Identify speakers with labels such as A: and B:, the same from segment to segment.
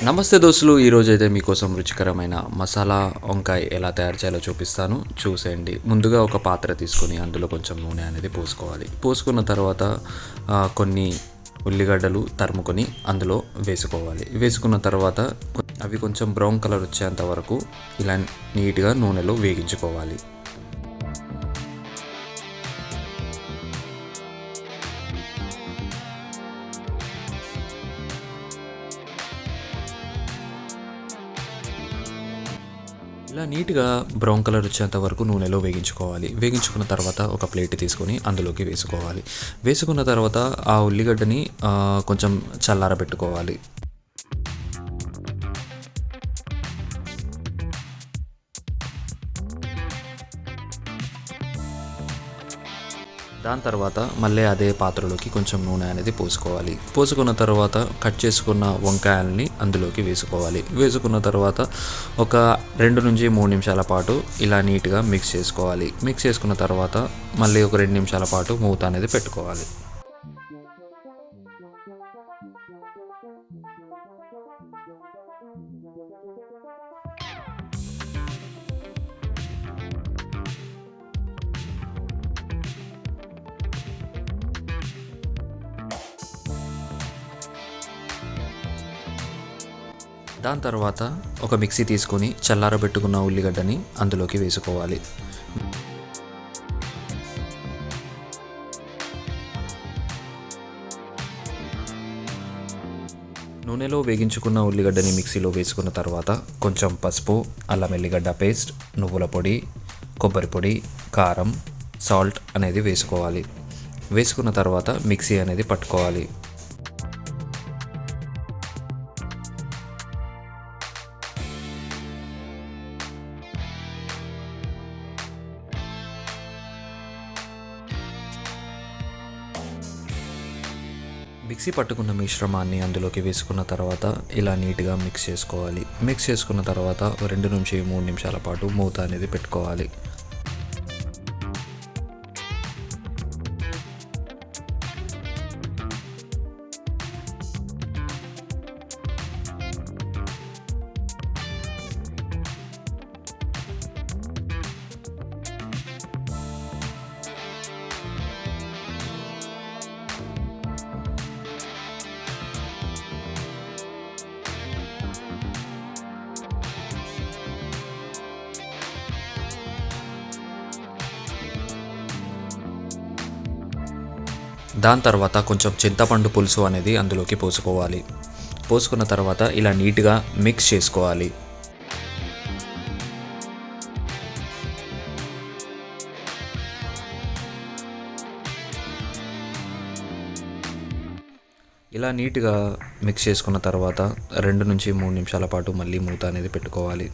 A: నమస్తే దోస్తులు, ఈరోజు అయితే మీకోసం రుచికరమైన మసాలా వంకాయ ఎలా తయారు చేయాలో చూపిస్తాను, చూసేయండి. ముందుగా ఒక పాత్ర తీసుకొని అందులో కొంచెం నూనె అనేది పోసుకోవాలి. పోసుకున్న తర్వాత కొన్ని ఉల్లిగడ్డలు తరుముకొని అందులో వేసుకోవాలి. వేసుకున్న తర్వాత అవి కొంచెం బ్రౌన్ కలర్ వచ్చేంత వరకు ఇలా నీట్గా నూనెలో వేగించుకోవాలి. ఇలా నీట్గా బ్రౌన్ కలర్ వచ్చేంత వరకు నూనెలో వేగించుకోవాలి. వేగించుకున్న తర్వాత ఒక ప్లేట్ తీసుకొని అందులోకి వేసుకోవాలి. వేసుకున్న తర్వాత ఆ ఉల్లిగడ్డని కొంచెం చల్లారబెట్టుకోవాలి. దాని తర్వాత మళ్ళీ అదే పాత్రలోకి కొంచెం నూనె అనేది పోసుకోవాలి. పోసుకున్న తర్వాత కట్ చేసుకున్న వంకాయల్ని అందులోకి వేసుకోవాలి. వేసుకున్న తర్వాత ఒక 2 నుంచి 3 నిమిషాల పాటు ఇలా నీట్గా మిక్స్ చేసుకోవాలి. మిక్స్ చేసుకున్న తర్వాత మళ్ళీ ఒక 2 నిమిషాల పాటు మూత అనేది పెట్టుకోవాలి. దాని తర్వాత ఒక మిక్సీ తీసుకొని చల్లారబెట్టుకున్న ఉల్లిగడ్డని అందులోకి వేసుకోవాలి. నూనెలో వేగించుకున్న ఉల్లిగడ్డని మిక్సీలో వేసుకున్న తర్వాత కొంచెం పసుపు, అల్లం ఎల్లిగడ్డ పేస్ట్, నువ్వుల పొడి, కొబ్బరి పొడి, కారం, సాల్ట్ అనేది వేసుకోవాలి. వేసుకున్న తర్వాత మిక్సీ అనేది పట్టుకోవాలి. మిక్సీ పట్టుకున్న మిశ్రమాన్ని అందులోకి వేసుకున్న తర్వాత ఇలా నీట్గా మిక్స్ చేసుకోవాలి. మిక్స్ చేసుకున్న తర్వాత 2 నుంచి 3 నిమిషాల పాటు మూత అనేది పెట్టుకోవాలి. దాని తర్వాత కొంచెం చింతపండు పులుసు అనేది అందులోకి పోసుకోవాలి. పోసుకున్న తర్వాత ఇలా నీట్గా మిక్స్ చేసుకోవాలి. ఇలా నీట్గా మిక్స్ చేసుకున్న తర్వాత 2 నుంచి 3 నిమిషాల పాటు మళ్ళీ మూత అనేది పెట్టుకోవాలి.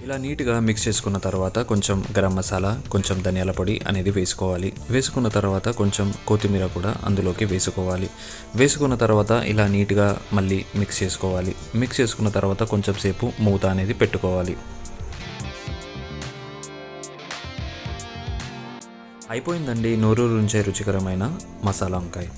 A: ఇలా నీట్గా మిక్స్ చేసుకున్న తర్వాత కొంచెం గరం మసాలా, కొంచెం ధనియాల పొడి అనేది వేసుకోవాలి. వేసుకున్న తర్వాత కొంచెం కొత్తిమీర కూడా అందులోకి వేసుకోవాలి. వేసుకున్న తర్వాత ఇలా నీట్గా మళ్ళీ మిక్స్ చేసుకోవాలి. మిక్స్ చేసుకున్న తర్వాత కొంచెం సేపు మూత అనేది పెట్టుకోవాలి. అయిపోయిందండి నూరూరు నుంచే రుచికరమైన మసాలా వంకాయ.